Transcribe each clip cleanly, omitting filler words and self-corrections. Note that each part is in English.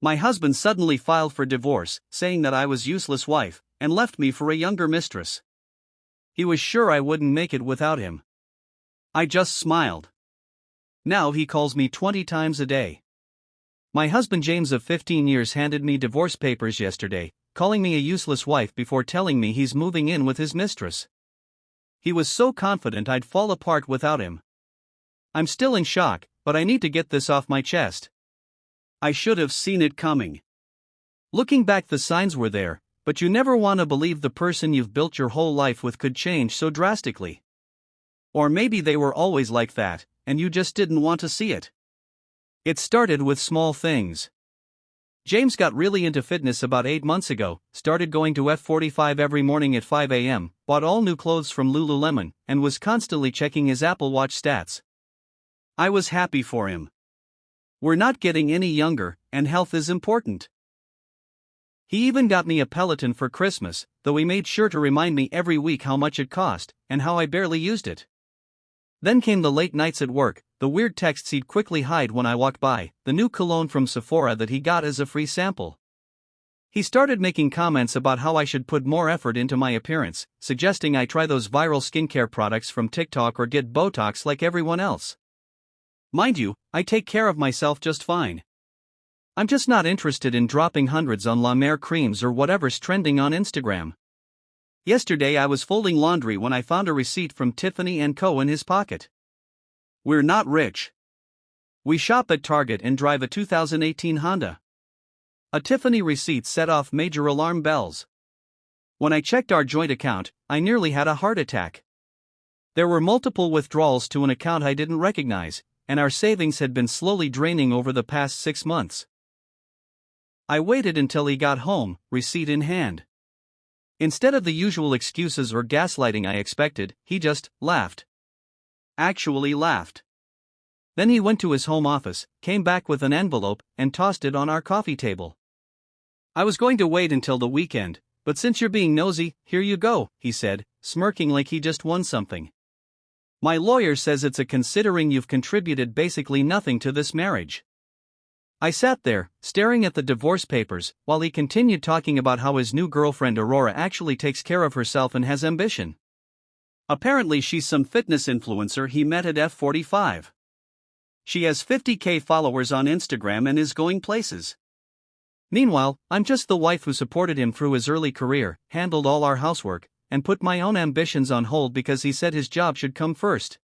My husband suddenly filed for divorce, saying that I was a useless wife, and left me for a younger mistress. He was sure I wouldn't make it without him. I just smiled. Now he calls me 20 times a day. My husband James of 15 years handed me divorce papers yesterday, calling me a useless wife before telling me he's moving in with his mistress. He was so confident I'd fall apart without him. I'm still in shock, but I need to get this off my chest. I should have seen it coming. Looking back, the signs were there, but you never want to believe the person you've built your whole life with could change so drastically. Or maybe they were always like that, and you just didn't want to see it. It started with small things. James got really into fitness about 8 months ago, started going to F45 every morning at 5 a.m., bought all new clothes from Lululemon, and was constantly checking his Apple Watch stats. I was happy for him. We're not getting any younger, and health is important. He even got me a Peloton for Christmas, though he made sure to remind me every week how much it cost, and how I barely used it. Then came the late nights at work, the weird texts he'd quickly hide when I walked by, the new cologne from Sephora that he got as a free sample. He started making comments about how I should put more effort into my appearance, suggesting I try those viral skincare products from TikTok or get Botox like everyone else. Mind you, I take care of myself just fine. I'm just not interested in dropping hundreds on La Mer creams or whatever's trending on Instagram. Yesterday I was folding laundry when I found a receipt from Tiffany & Co. in his pocket. We're not rich. We shop at Target and drive a 2018 Honda. A Tiffany receipt set off major alarm bells. When I checked our joint account, I nearly had a heart attack. There were multiple withdrawals to an account I didn't recognize, and our savings had been slowly draining over the past 6 months. I waited until he got home, receipt in hand. Instead of the usual excuses or gaslighting I expected, he just laughed. Actually laughed. Then he went to his home office, came back with an envelope, and tossed it on our coffee table. I was going to wait until the weekend, but since you're being nosy, here you go, he said, smirking like he just won something. My lawyer says it's a considering you've contributed basically nothing to this marriage. I sat there, staring at the divorce papers, while he continued talking about how his new girlfriend Aurora actually takes care of herself and has ambition. Apparently she's some fitness influencer he met at F45. She has 50,000 followers on Instagram and is going places. Meanwhile, I'm just the wife who supported him through his early career, handled all our housework, and put my own ambitions on hold because he said his job should come first.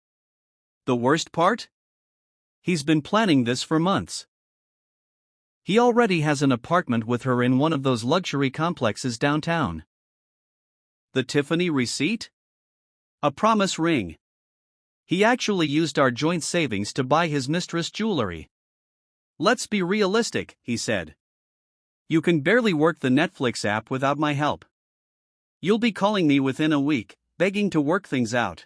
The worst part? He's been planning this for months. He already has an apartment with her in one of those luxury complexes downtown. The Tiffany receipt? A promise ring. He actually used our joint savings to buy his mistress jewelry. Let's be realistic, he said. You can barely work the Netflix app without my help. You'll be calling me within a week, begging to work things out.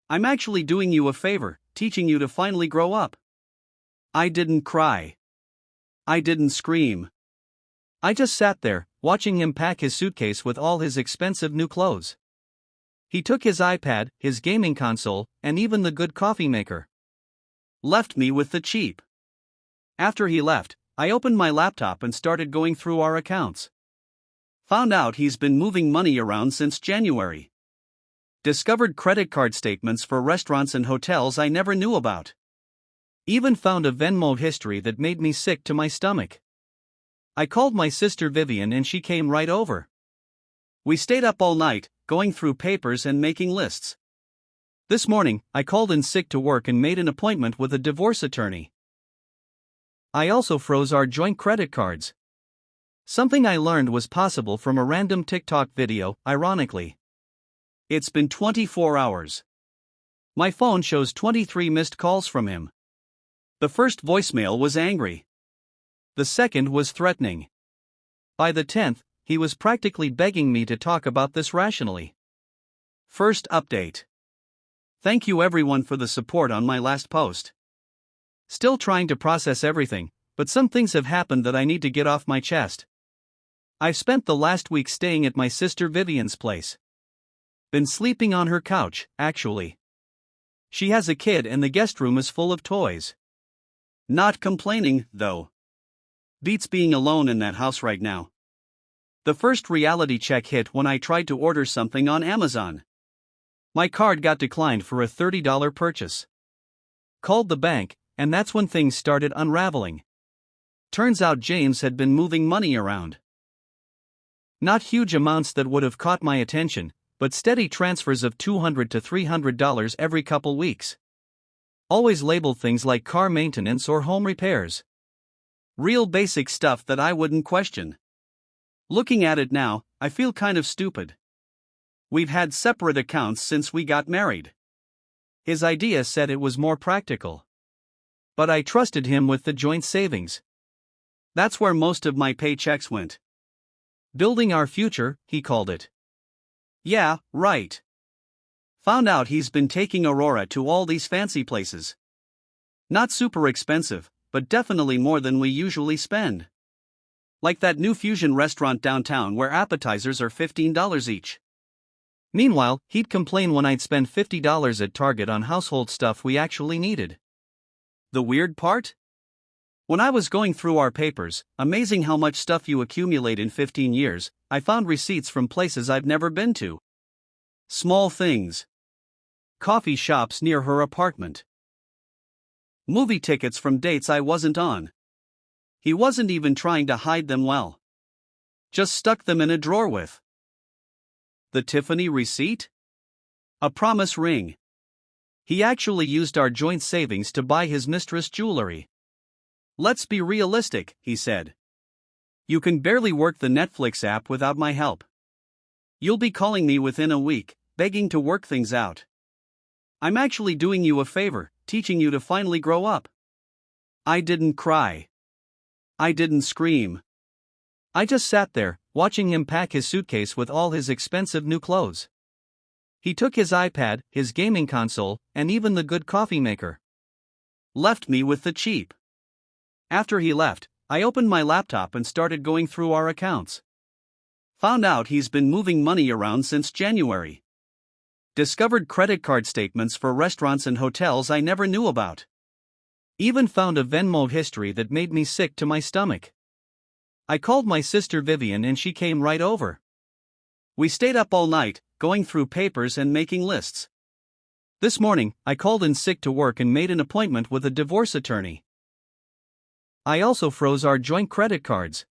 I'm actually doing you a favor, teaching you to finally grow up. I didn't cry. I didn't scream. I just sat there, watching him pack his suitcase with all his expensive new clothes. He took his iPad, his gaming console, and even the good coffee maker. Left me with the cheap. After he left, I opened my laptop and started going through our accounts. Found out he's been moving money around since January. Discovered credit card statements for restaurants and hotels I never knew about. Even found a Venmo history that made me sick to my stomach. I called my sister Vivian and she came right over. We stayed up all night, going through papers and making lists. This morning, I called in sick to work and made an appointment with a divorce attorney. I also froze our joint credit cards. Something I learned was possible from a random TikTok video, ironically. It's been 24 hours. My phone shows 23 missed calls from him. The first voicemail was angry. The second was threatening. By the 10th, he was practically begging me to talk about this rationally. First update. Thank you everyone for the support on my last post. Still trying to process everything, but some things have happened that I need to get off my chest. I've spent the last week staying at my sister Vivian's place. Been sleeping on her couch, actually. She has a kid and the guest room is full of toys. Not complaining, though. Beats being alone in that house right now. The first reality check hit when I tried to order something on Amazon. My card got declined for a $30 purchase. Called the bank, and that's when things started unraveling. Turns out James had been moving money around. Not huge amounts that would have caught my attention, but steady transfers of $200 to $300 every couple weeks. Always labeled things like car maintenance or home repairs. Real basic stuff that I wouldn't question. Looking at it now, I feel kind of stupid. We've had separate accounts since we got married. His idea said it was more practical. But I trusted him with the joint savings. That's where most of my paychecks went. Building our future, he called it. Yeah, right. Found out he's been taking Aurora to all these fancy places. Not super expensive, but definitely more than we usually spend. Like that new fusion restaurant downtown where appetizers are $15 each. Meanwhile, he'd complain when I'd spend $50 at Target on household stuff we actually needed. The weird part? When I was going through our papers, amazing how much stuff you accumulate in 15 years, I found receipts from places I've never been to. Small things. Coffee shops near her apartment. Movie tickets from dates I wasn't on. He wasn't even trying to hide them well. Just stuck them in a drawer with. The Tiffany receipt? A promise ring. He actually used our joint savings to buy his mistress jewelry. Let's be realistic, he said. You can barely work the Netflix app without my help. You'll be calling me within a week, begging to work things out. I'm actually doing you a favor, teaching you to finally grow up. I didn't cry. I didn't scream. I just sat there, watching him pack his suitcase with all his expensive new clothes. He took his iPad, his gaming console, and even the good coffee maker. Left me with the cheap. After he left, I opened my laptop and started going through our accounts. Found out he's been moving money around since January. Discovered credit card statements for restaurants and hotels I never knew about. Even found a Venmo history that made me sick to my stomach. I called my sister Vivian and she came right over. We stayed up all night, going through papers and making lists. This morning, I called in sick to work and made an appointment with a divorce attorney. I also froze our joint credit cards.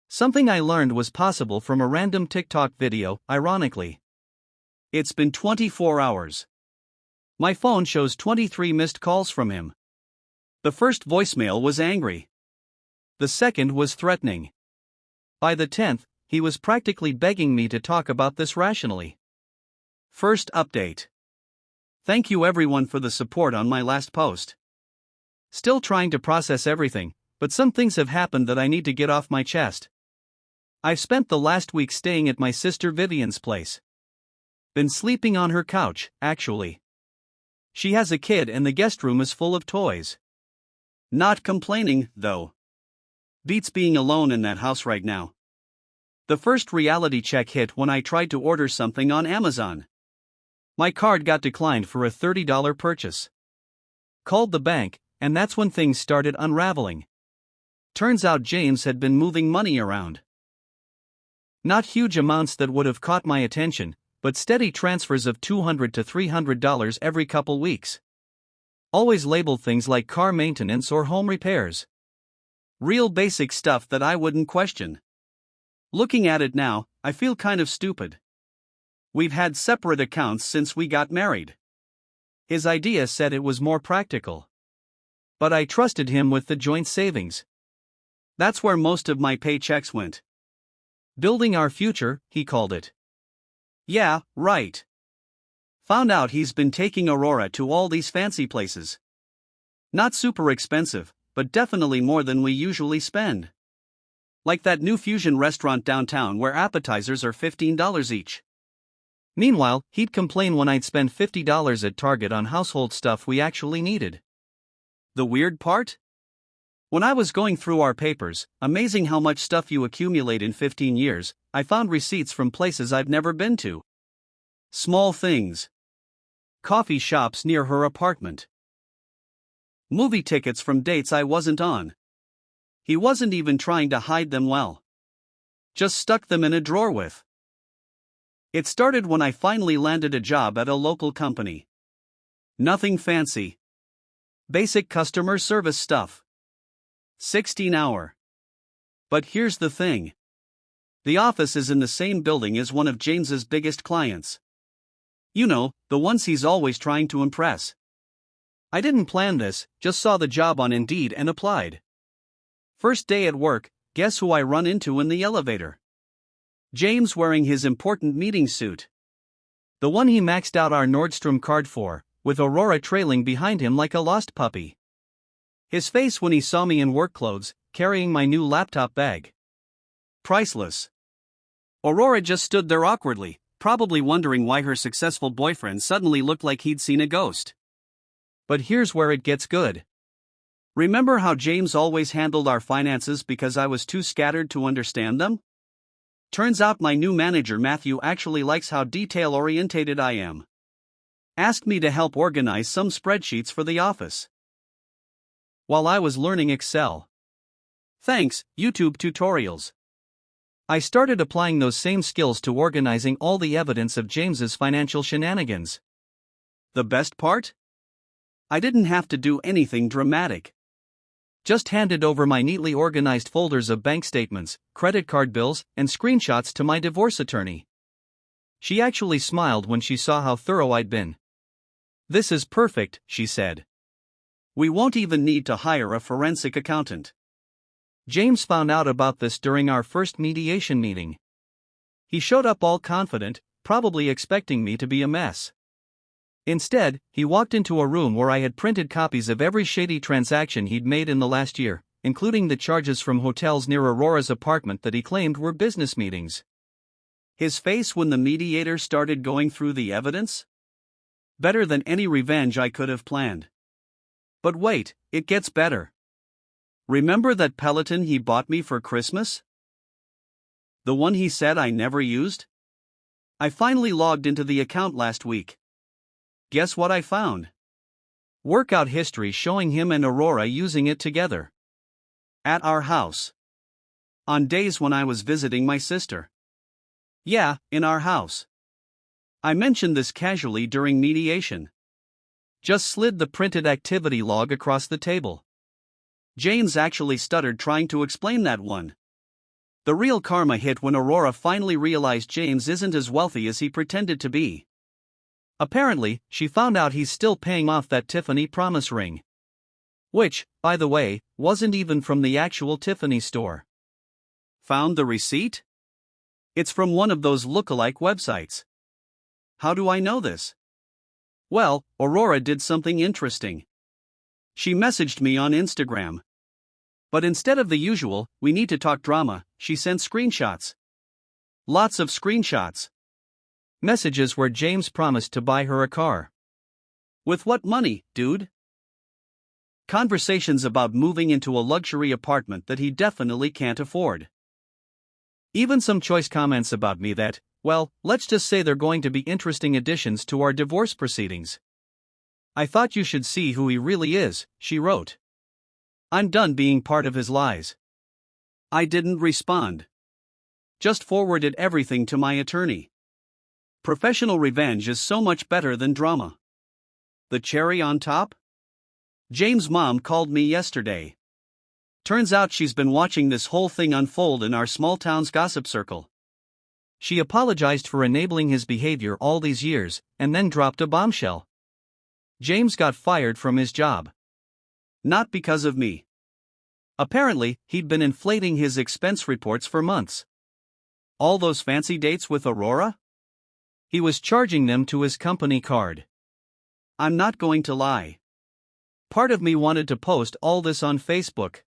Something I learned was possible from a random TikTok video, ironically. It's been 24 hours. My phone shows 23 missed calls from him. The first voicemail was angry. The second was threatening. By the 10th, he was practically begging me to talk about this rationally. First update. Thank you everyone for the support on my last post. Still trying to process everything, but some things have happened that I need to get off my chest. I've spent the last week staying at my sister Vivian's place. Been sleeping on her couch, actually. She has a kid and the guest room is full of toys. Not complaining, though. Beats being alone in that house right now. The first reality check hit when I tried to order something on Amazon. My card got declined for a $30 purchase. Called the bank, and that's when things started unraveling. Turns out James had been moving money around. Not huge amounts that would have caught my attention, but steady transfers of $200 to $300 every couple weeks. Always labeled things like car maintenance or home repairs. Real basic stuff that I wouldn't question. Looking at it now, I feel kind of stupid. We've had separate accounts since we got married. His idea said it was more practical. But I trusted him with the joint savings. That's where most of my paychecks went. Building our future, he called it. Yeah, right. Found out he's been taking Aurora to all these fancy places. Not super expensive, but definitely more than we usually spend. Like that new fusion restaurant downtown where appetizers are $15 each. Meanwhile, he'd complain when I'd spend $50 at Target on household stuff we actually needed. The weird part? When I was going through our papers, amazing how much stuff you accumulate in 15 years, I found receipts from places I've never been to. Small things. Coffee shops near her apartment. Movie tickets from dates I wasn't on. He wasn't even trying to hide them well. Just stuck them in a drawer with. It started when I finally landed a job at a local company. Nothing fancy. Basic customer service stuff. 16-hour. But here's the thing. The office is in the same building as one of James's biggest clients. You know, the ones he's always trying to impress. I didn't plan this, just saw the job on Indeed and applied. First day at work, guess who I run into in the elevator? James, wearing his important meeting suit. The one he maxed out our Nordstrom card for, with Aurora trailing behind him like a lost puppy. His face when he saw me in work clothes, carrying my new laptop bag. Priceless. Aurora just stood there awkwardly, probably wondering why her successful boyfriend suddenly looked like he'd seen a ghost. But here's where it gets good. Remember how James always handled our finances because I was too scattered to understand them? Turns out my new manager Matthew actually likes how detail-orientated I am. Asked me to help organize some spreadsheets for the office. While I was learning Excel. Thanks, YouTube tutorials. I started applying those same skills to organizing all the evidence of James's financial shenanigans. The best part? I didn't have to do anything dramatic. Just handed over my neatly organized folders of bank statements, credit card bills, and screenshots to my divorce attorney. She actually smiled when she saw how thorough I'd been. "This is perfect," she said. "We won't even need to hire a forensic accountant." James found out about this during our first mediation meeting. He showed up all confident, probably expecting me to be a mess. Instead, he walked into a room where I had printed copies of every shady transaction he'd made in the last year, including the charges from hotels near Aurora's apartment that he claimed were business meetings. His face when the mediator started going through the evidence? Better than any revenge I could have planned. But wait, it gets better. Remember that Peloton he bought me for Christmas? The one he said I never used? I finally logged into the account last week. Guess what I found? Workout history showing him and Aurora using it together. At our house. On days when I was visiting my sister. Yeah, in our house. I mentioned this casually during mediation. Just slid the printed activity log across the table. James actually stuttered trying to explain that one. The real karma hit when Aurora finally realized James isn't as wealthy as he pretended to be. Apparently, she found out he's still paying off that Tiffany promise ring. Which, by the way, wasn't even from the actual Tiffany store. Found the receipt? It's from one of those lookalike websites. How do I know this? Well, Aurora did something interesting. She messaged me on Instagram. But instead of the usual, "we need to talk" drama, she sent screenshots. Lots of screenshots. Messages where James promised to buy her a car. With what money, dude? Conversations about moving into a luxury apartment that he definitely can't afford. Even some choice comments about me that, well, let's just say they're going to be interesting additions to our divorce proceedings. "I thought you should see who he really is," she wrote. "I'm done being part of his lies." I didn't respond. Just forwarded everything to my attorney. Professional revenge is so much better than drama. The cherry on top? James' mom called me yesterday. Turns out she's been watching this whole thing unfold in our small town's gossip circle. She apologized for enabling his behavior all these years, and then dropped a bombshell. James got fired from his job. Not because of me. Apparently, he'd been inflating his expense reports for months. All those fancy dates with Aurora? He was charging them to his company card. I'm not going to lie. Part of me wanted to post all this on Facebook.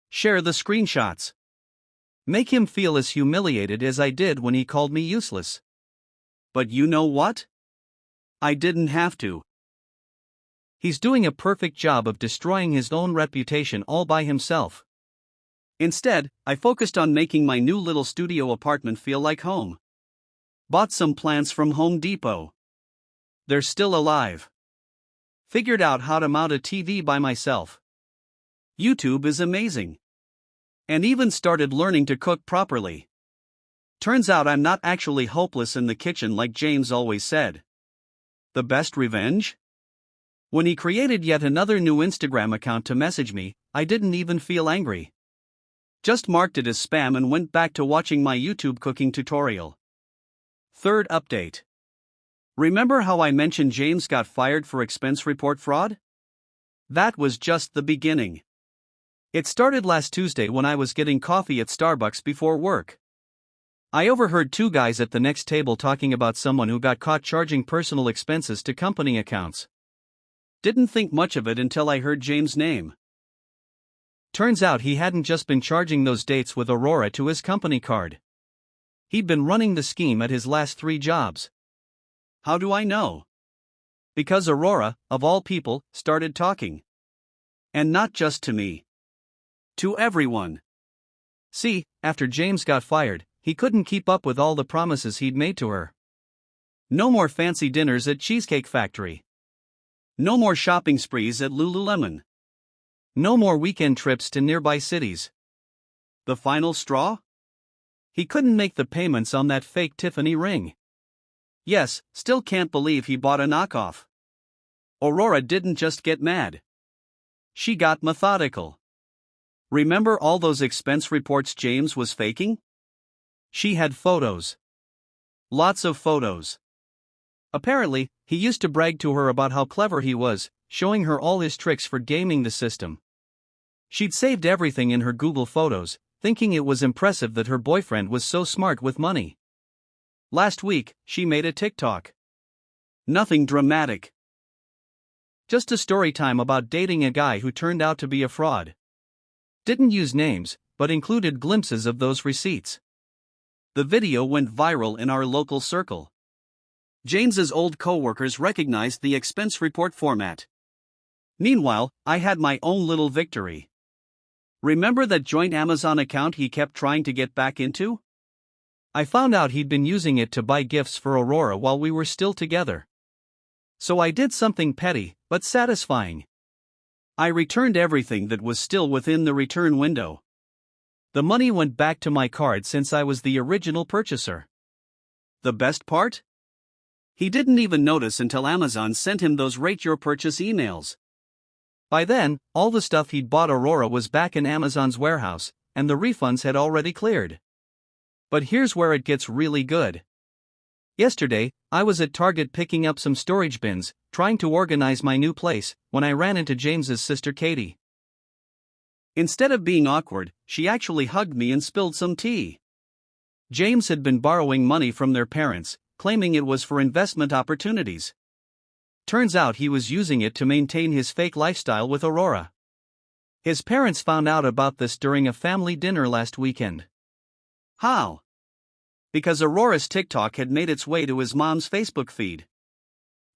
Share the screenshots. Make him feel as humiliated as I did when he called me useless. But you know what? I didn't have to. He's doing a perfect job of destroying his own reputation all by himself. Instead, I focused on making my new little studio apartment feel like home. Bought some plants from Home Depot. They're still alive. Figured out how to mount a TV by myself. YouTube is amazing. And even started learning to cook properly. Turns out I'm not actually hopeless in the kitchen like James always said. The best revenge? When he created yet another new Instagram account to message me, I didn't even feel angry. Just marked it as spam and went back to watching my YouTube cooking tutorial. Third update. Remember how I mentioned James got fired for expense report fraud? That was just the beginning. It started last Tuesday when I was getting coffee at Starbucks before work. I overheard two guys at the next table talking about someone who got caught charging personal expenses to company accounts. Didn't think much of it until I heard James' name. Turns out he hadn't just been charging those dates with Aurora to his company card. He'd been running the scheme at his last 3 jobs. How do I know? Because Aurora, of all people, started talking. And not just to me. To everyone. See, after James got fired, he couldn't keep up with all the promises he'd made to her. No more fancy dinners at Cheesecake Factory. No more shopping sprees at Lululemon. No more weekend trips to nearby cities. The final straw? He couldn't make the payments on that fake Tiffany ring. Yes, still can't believe he bought a knockoff. Aurora didn't just get mad. She got methodical. Remember all those expense reports James was faking? She had photos. Lots of photos. Apparently, he used to brag to her about how clever he was, showing her all his tricks for gaming the system. She'd saved everything in her Google Photos, thinking it was impressive that her boyfriend was so smart with money. Last week, she made a TikTok. Nothing dramatic. Just a story time about dating a guy who turned out to be a fraud. Didn't use names, but included glimpses of those receipts. The video went viral in our local circle. James's old co-workers recognized the expense report format. Meanwhile, I had my own little victory. Remember that joint Amazon account he kept trying to get back into? I found out he'd been using it to buy gifts for Aurora while we were still together. So I did something petty, but satisfying. I returned everything that was still within the return window. The money went back to my card since I was the original purchaser. The best part? He didn't even notice until Amazon sent him those rate your purchase emails. By then, all the stuff he'd bought Aurora was back in Amazon's warehouse, and the refunds had already cleared. But here's where it gets really good. Yesterday, I was at Target picking up some storage bins, trying to organize my new place, when I ran into James's sister Katie. Instead of being awkward, she actually hugged me and spilled some tea. James had been borrowing money from their parents, claiming it was for investment opportunities. Turns out he was using it to maintain his fake lifestyle with Aurora. His parents found out about this during a family dinner last weekend. How? Because Aurora's TikTok had made its way to his mom's Facebook feed.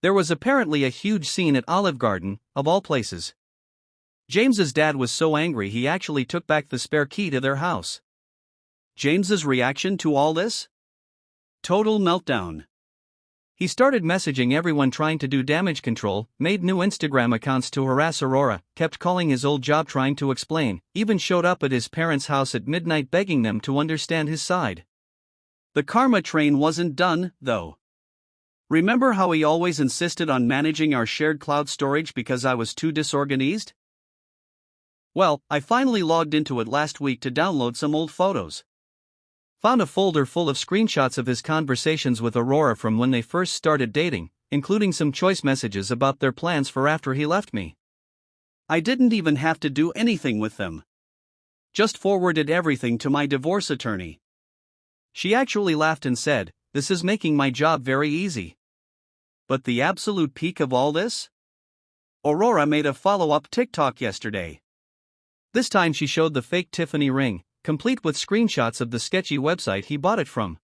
There was apparently a huge scene at Olive Garden, of all places. James's dad was so angry he actually took back the spare key to their house. James's reaction to all this? Total meltdown. He started messaging everyone trying to do damage control, made new Instagram accounts to harass Aurora, kept calling his old job trying to explain, even showed up at his parents' house at midnight begging them to understand his side. The karma train wasn't done, though. Remember how he always insisted on managing our shared cloud storage because I was too disorganized? Well, I finally logged into it last week to download some old photos. Found a folder full of screenshots of his conversations with Aurora from when they first started dating, including some choice messages about their plans for after he left me. I didn't even have to do anything with them. Just forwarded everything to my divorce attorney. She actually laughed and said, "This is making my job very easy." But the absolute peak of all this? Aurora made a follow-up TikTok yesterday. This time she showed the fake Tiffany ring, complete with screenshots of the sketchy website he bought it from.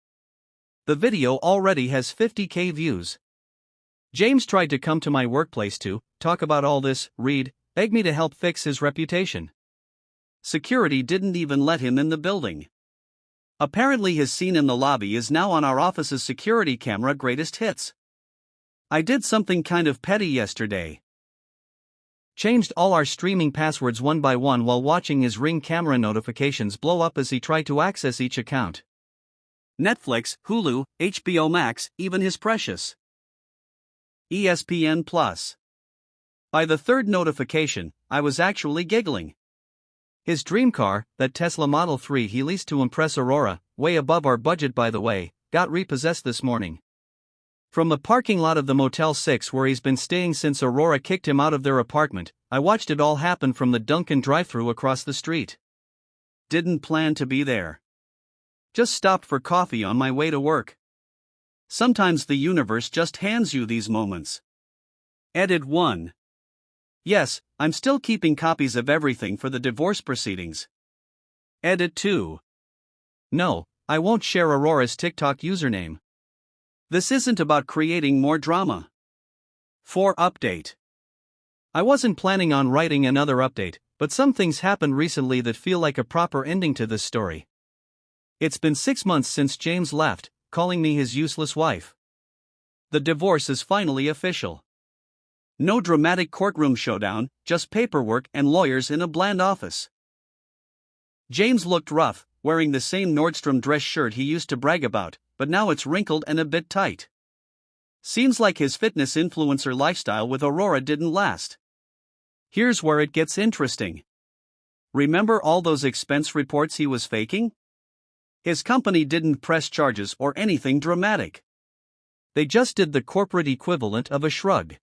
The video already has 50,000 views. James tried to come to my workplace to talk about all this, beg me to help fix his reputation. Security didn't even let him in the building. Apparently his scene in the lobby is now on our office's security camera greatest hits. I did something kind of petty yesterday. Changed all our streaming passwords one by one while watching his Ring camera notifications blow up as he tried to access each account. Netflix, Hulu, HBO Max, even his precious ESPN Plus. By the third notification, I was actually giggling. His dream car, that Tesla Model 3 he leased to impress Aurora, way above our budget by the way, got repossessed this morning. From the parking lot of the Motel 6 where he's been staying since Aurora kicked him out of their apartment, I watched it all happen from the Dunkin' drive-thru across the street. Didn't plan to be there. Just stopped for coffee on my way to work. Sometimes the universe just hands you these moments. Edit 1. Yes, I'm still keeping copies of everything for the divorce proceedings. Edit 2. No, I won't share Aurora's TikTok username. This isn't about creating more drama. 4. Update. I wasn't planning on writing another update, but some things happened recently that feel like a proper ending to this story. It's been 6 months since James left, calling me his useless wife. The divorce is finally official. No dramatic courtroom showdown, just paperwork and lawyers in a bland office. James looked rough, wearing the same Nordstrom dress shirt he used to brag about, but now it's wrinkled and a bit tight. Seems like his fitness influencer lifestyle with Aurora didn't last. Here's where it gets interesting. Remember all those expense reports he was faking? His company didn't press charges or anything dramatic. They just did the corporate equivalent of a shrug.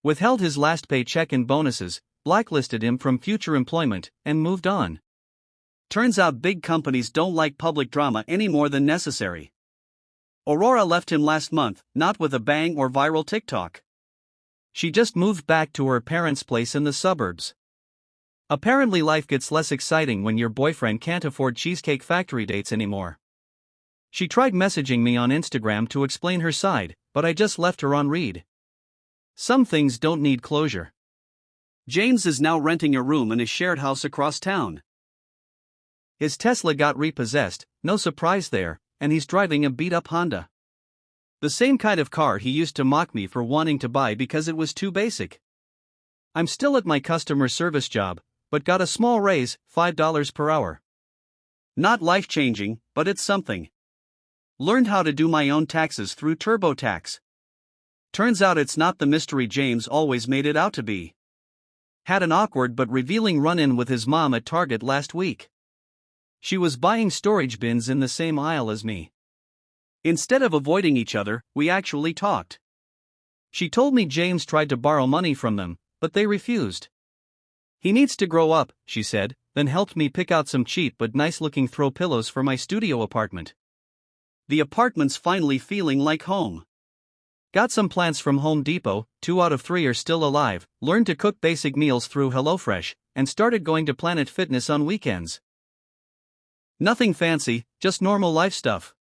Withheld his last paycheck and bonuses, blacklisted him from future employment, and moved on. Turns out big companies don't like public drama any more than necessary. Aurora left him last month, not with a bang or viral TikTok. She just moved back to her parents' place in the suburbs. Apparently life gets less exciting when your boyfriend can't afford Cheesecake Factory dates anymore. She tried messaging me on Instagram to explain her side, but I just left her on read. Some things don't need closure. James is now renting a room in a shared house across town. His Tesla got repossessed, no surprise there, and he's driving a beat-up Honda. The same kind of car he used to mock me for wanting to buy because it was too basic. I'm still at my customer service job, but got a small raise, $5 per hour. Not life-changing, but it's something. Learned how to do my own taxes through TurboTax. Turns out it's not the mystery James always made it out to be. Had an awkward but revealing run-in with his mom at Target last week. She was buying storage bins in the same aisle as me. Instead of avoiding each other, we actually talked. She told me James tried to borrow money from them, but they refused. He needs to grow up, she said, then helped me pick out some cheap but nice-looking throw pillows for my studio apartment. The apartment's finally feeling like home. Got some plants from Home Depot, 2 out of 3 are still alive, learned to cook basic meals through HelloFresh, and started going to Planet Fitness on weekends. Nothing fancy, just normal life stuff.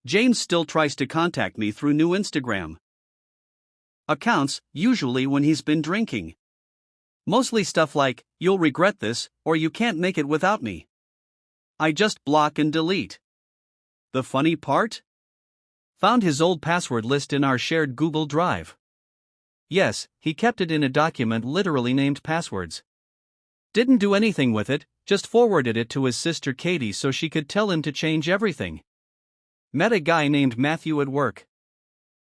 James still tries to contact me through new Instagram accounts, usually when he's been drinking. Mostly stuff like, "You'll regret this," or "You can't make it without me." I just block and delete. The funny part? Found his old password list in our shared Google Drive. Yes, he kept it in a document literally named Passwords. Didn't do anything with it, just forwarded it to his sister Katie so she could tell him to change everything. Met a guy named Matthew at work.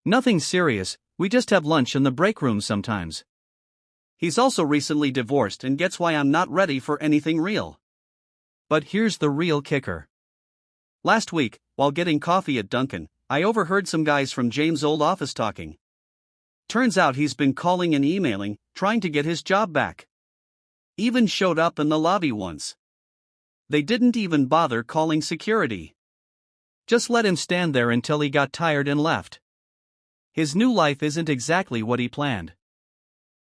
Nothing serious, we just have lunch in the break room sometimes. He's also recently divorced and gets why I'm not ready for anything real. But here's the real kicker. Last week, while getting coffee at Dunkin', I overheard some guys from James' old office talking. Turns out he's been calling and emailing, trying to get his job back. Even showed up in the lobby once. They didn't even bother calling security. Just let him stand there until he got tired and left. His new life isn't exactly what he planned.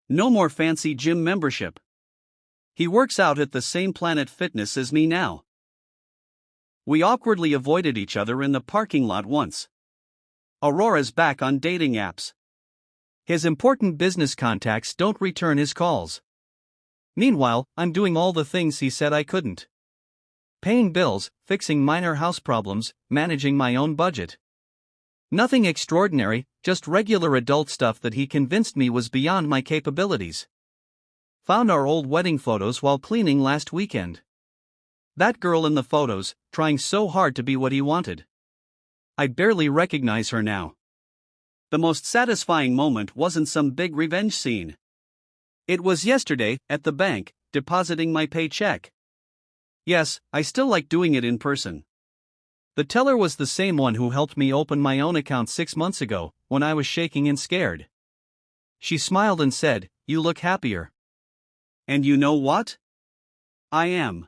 No more fancy gym membership. He works out at the same Planet Fitness as me now. We awkwardly avoided each other in the parking lot once. Aurora's back on dating apps. His important business contacts don't return his calls. Meanwhile, I'm doing all the things he said I couldn't. Paying bills, fixing minor house problems, managing my own budget. Nothing extraordinary, just regular adult stuff that he convinced me was beyond my capabilities. Found our old wedding photos while cleaning last weekend. That girl in the photos, trying so hard to be what he wanted. I barely recognize her now. The most satisfying moment wasn't some big revenge scene. It was yesterday, at the bank, depositing my paycheck. Yes, I still like doing it in person. The teller was the same one who helped me open my own account 6 months ago, when I was shaking and scared. She smiled and said, "You look happier." And you know what? I am.